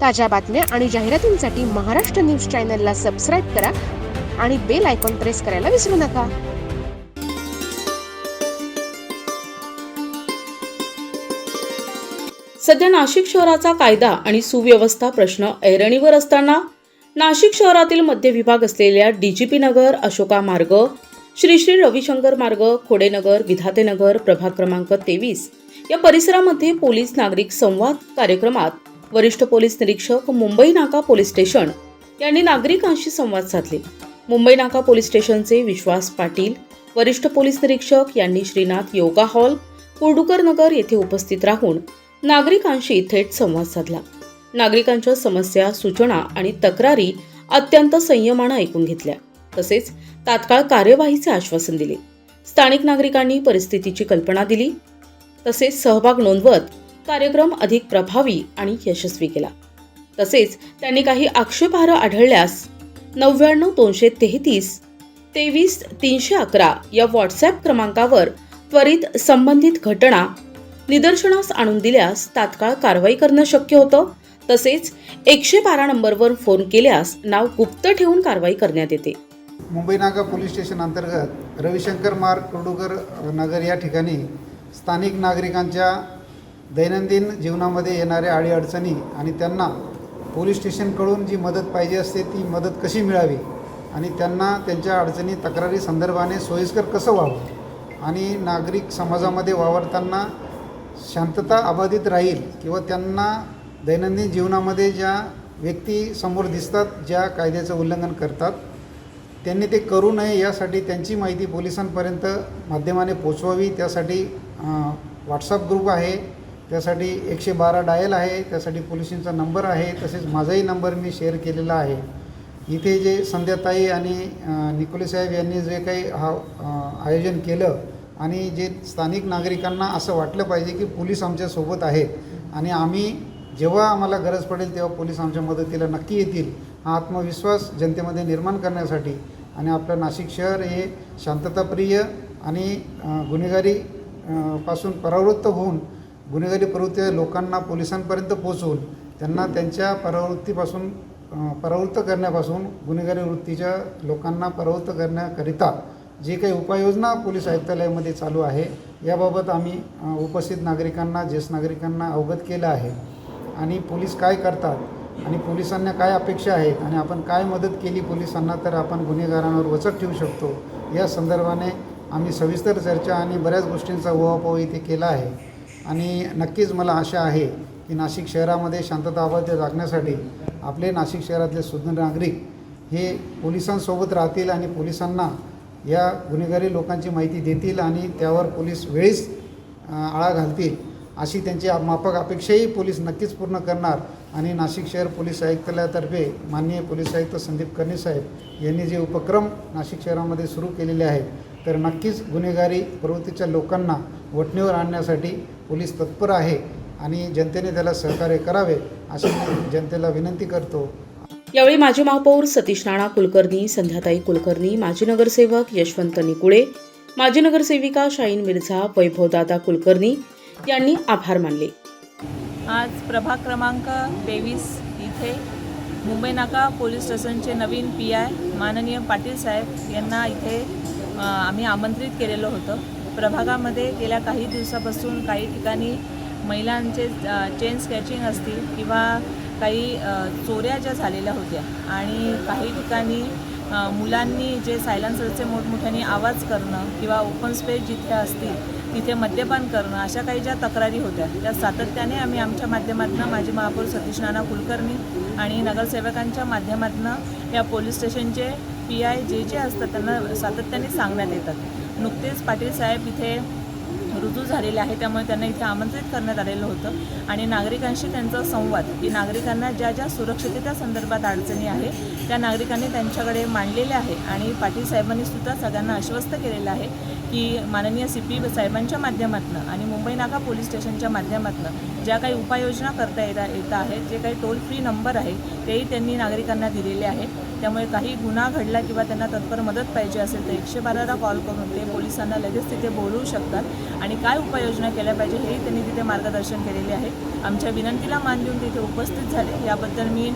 ताज्या बातम्या आणि जाहिरातींसाठी महाराष्ट्र न्यूज चॅनलला सबस्क्राईब करा आणि बेल आयकॉन प्रेस करायला विसरू नका. सध्या नाशिक शहराचा कायदा आणि सुव्यवस्था प्रश्न ऐरणीवर असताना नाशिक शहरातील मध्य विभाग असलेल्या डीजीपी नगर, अशोका मार्ग, श्री श्री रविशंकर मार्ग, खोडेनगर, विधातेनगर, प्रभाग क्रमांक 23 या परिसरामध्ये पोलीस नागरिक संवाद कार्यक्रमात वरिष्ठ पोलीस निरीक्षक, मुंबई नाका पोलीस स्टेशन यांनी नागरिकांशी संवाद साधले. मुंबई नाका पोलीस स्टेशनचे विश्वास पाटील, वरिष्ठ पोलीस निरीक्षक यांनी श्रीनाथ योगा हॉल, कुर्डुकर नगर येथे उपस्थित राहून नागरिकांशी थेट संवाद साधला. नागरिकांच्या समस्या, सूचना आणि तक्रारी अत्यंत संयमानं ऐकून घेतल्या. तसेच तात्काळ कार्यवाहीचे आश्वासन दिले. स्थानिक नागरिकांनी परिस्थितीची कल्पना दिली. तसेच सहभाग नोंदवत कार्यक्रम अधिक प्रभावी आणि यशस्वी केला. तसेच त्यांनी काही आक्षेपार्ह आढळल्यास 99 233 23 311 या व्हॉट्सॲप क्रमांकावर त्वरित संबंधित घटना निदर्शनास आणून दिल्यास तात्काळ कारवाई करणं शक्य होतं. तसेच 112 नंबरवर फोन केल्यास नाव गुप्त ठेवून कारवाई करण्यात येते. मुंबई नाका पोलीस स्टेशन अंतर्गत रविशंकर मार्ग, कुर्डुकर नगर या ठिकाणी स्थानिक नागरिकांच्या दैनंदिन जीवनामध्ये येणाऱ्या अडीअडचणी आणि त्यांना पोलीस स्टेशनकडून जी मदत पाहिजे असते ती मदत कशी मिळावी आणि त्यांना त्यांच्या अडचणी तक्रारी संदर्भाने सोयीस्कर कसं व्हावं आणि नागरिक समाजामध्ये वावरताना शांतता अबाधित राहील किंवा त्यांना दैनंदिन जीवनामध्ये ज्या व्यक्ती समोर दिसतात ज्या कायद्याचं उल्लंघन करतात त्यांनी ते करू नये यासाठी त्यांची माहिती पोलिसांपर्यंत माध्यमाने पोचवावी. त्यासाठी व्हॉट्सअप ग्रुप आहे, त्यासाठी 112 डायल आहे, त्यासाठी पोलिसांचा नंबर आहे. तसेच माझाही नंबर मी शेअर केलेला आहे. इथे जे संध्याताई आणि निकोले साहेब यांनी जे काही आयोजन केलं आणि जे स्थानिक नागरिकांना असं वाटलं पाहिजे की पोलीस आमच्यासोबत आहेत आणि आम्ही जेव्हा आम्हाला गरज पडेल तेव्हा पोलीस आमच्या मदतीला नक्की येतील, हा आत्मविश्वास जनतेमध्ये निर्माण करण्यासाठी आणि आपलं नाशिक शहर हे शांतताप्रिय आणि गुन्हेगारी पासून परावृत्त होऊन गुन्हेगारी प्रवृत्ती लोकांना पोलिसांपर्यंत पोहोचवून त्यांना त्यांच्या परावृत्तीपासून परावृत्त करण्यापासून गुन्हेगारी वृत्तीच्या लोकांना परावृत्त करण्याकरिता जे काही उपाययोजना पोलीस आयुक्तालयामध्ये चालू आहे याबाबत आम्ही उपस्थित नागरिकांना, ज्येष्ठ नागरिकांना अवगत केलं आहे. आणि पोलीस काय करतात आणि पोलिसांना काय अपेक्षा आहेत आणि आपण काय मदत केली पोलिसांना तर आपण गुन्हेगारांवर वचक ठेवू शकतो या संदर्भाने आम्ही सविस्तर चर्चा आणि बऱ्याच गोष्टींचा उहापोह इथे केला आहे. आणि नक्कीच मला आशा आहे की नाशिक शहरामध्ये शांतता अबाधित राखण्यासाठी आपले नाशिक शहरातले सुज्ञ नागरिक हे पोलिसांसोबत राहतील आणि पोलिसांना या गुन्हेगारी लोकांची माहिती देतील आणि त्यावर पोलीस वेळीच आळा घालतील अशी त्यांची माफक अपेक्षाही पोलीस नक्कीच पूर्ण करणार. आणि नाशिक शहर पोलीस आयुक्तालयातर्फे माननीय पोलीस आयुक्त संदीप कर्णी साहेब यांनी जे उपक्रम नाशिक शहरामध्ये सुरू केलेले आहेत तर नक्कीच गुन्हेगारी प्रवृत्तीच्या लोकांना वठणीवर आणण्यासाठी पोलीस तत्पर आहे आणि जनतेने त्याला सहकार्य करावे अशी मी जनतेला विनंती करतो. यावेळी माजी महापौर सतीश राणा कुलकर्णी, संध्याताई कुलकर्णी, माजी नगरसेवक यशवंत निकुळे, माजी नगरसेविका शाहीन मिर्झा, वैभवदादा कुलकर्णी यांनी आभार मानले. आज प्रभाग क्रमांक 23 इथे मुंबई नाका पोलीस स्टेशनचे नवीन PI माननीय पाटील साहेब यांना इथे आम्ही आमंत्रित केलेलं होतं. प्रभागामध्ये गेल्या काही दिवसापासून काही ठिकाणी महिलांचे चेन स्कॅचिंग असतील किंवा काही चोऱ्या ज्या झालेल्या होत्या आणि काही ठिकाणी मुलांनी जे सायलेन्सरचे मोठमोठ्याने आवाज करणं किंवा ओपन स्पेस जिथे असतील तिथे मद्यपान करणं अशा काही ज्या तक्रारी होत्या त्या सातत्याने आम्ही आमच्या माध्यमातून माजी महापौर सतीश राणा कुलकर्णी आणि नगरसेवकांच्या माध्यमातून या पोलीस स्टेशनचे PI जे असतात त्यांना सातत्याने सांगण्यात येतात. नुकतेच पाटील साहेब इथे रुजू झालेले आहे त्यामुळे त्यांना इथे आमंत्रित करण्यात आलेलं होतं आणि नागरिकांशी त्यांचा संवाद की नागरिकांना ज्या ज्या सुरक्षिततेच्या संदर्भात अडचणी आहे त्या नागरिकांनी त्यांच्याकडे मांडलेल्या आहे. आणि पाटील साहेबांनी सुद्धा सगळ्यांना आश्वस्त केलेलं आहे की माननीय CP साहेबांच्या माध्यमातून आणि मुंबई नाका पोलीस स्टेशनच्या माध्यमातून ज्या काही उपाययोजना करता येत आहेत, जे काही टोल फ्री नंबर आहे तेही त्यांनी नागरिकांना दिलेले आहे. त्यामुळे काही गुन्हा घडला किंवा त्यांना तत्पर मदत पाहिजे असेल तर 112ला कॉल करून ते पोलिसांना लगेच तिथे बोलवू शकतात आणि काय उपाययोजना केल्या पाहिजे हेही त्यांनी तिथे मार्गदर्शन केलेले आहे. आमच्या विनंतीला मान देऊन तिथे उपस्थित झाले. याबद्दल मी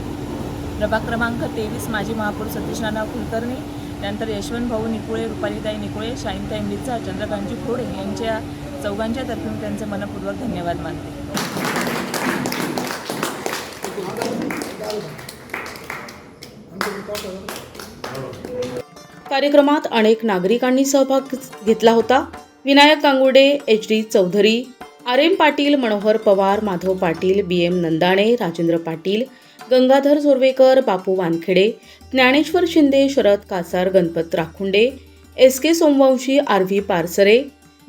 प्रभाग क्रमांक 23 माजी महापौर सतीश नाना कुलकर्णी, त्यानंतर यशवंत भाऊ निकुळे, रुपालीताई निकुळे, शाईनताई मिर्झा, चंद्रकांतजी खोडे यांच्या चौघांच्या तर्फे मी त्यांचे मनपूर्वक धन्यवाद मानते. कार्यक्रमात अनेक नागरिकांनी सहभाग घेतला होता. Vinayak Gangurde, HD Chaudhari, RM Patil, Manohar Pawar, Madhav Patil, BM नंदाणे, Rajendra Patil, Gangadhar Jorvekar, बापू Wankhede, Dnyaneshwar Shinde, Sharad Kasar, Ganpat Rakhunde, SK Somvanshi, RV पारसरे,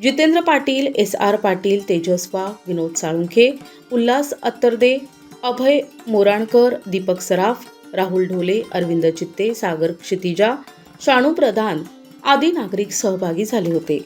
Jitendra Patil, SR Patil, Tejas वाघ, विनोद साळुंखे, उल्हास अत्तरदे, अभय मोराणकर, दीपक सराफ, राहुल ढोले, अरविंद चित्ते, सागर क्षितिजा, शाणू प्रधान आदी नागरिक सहभागी झाले होते.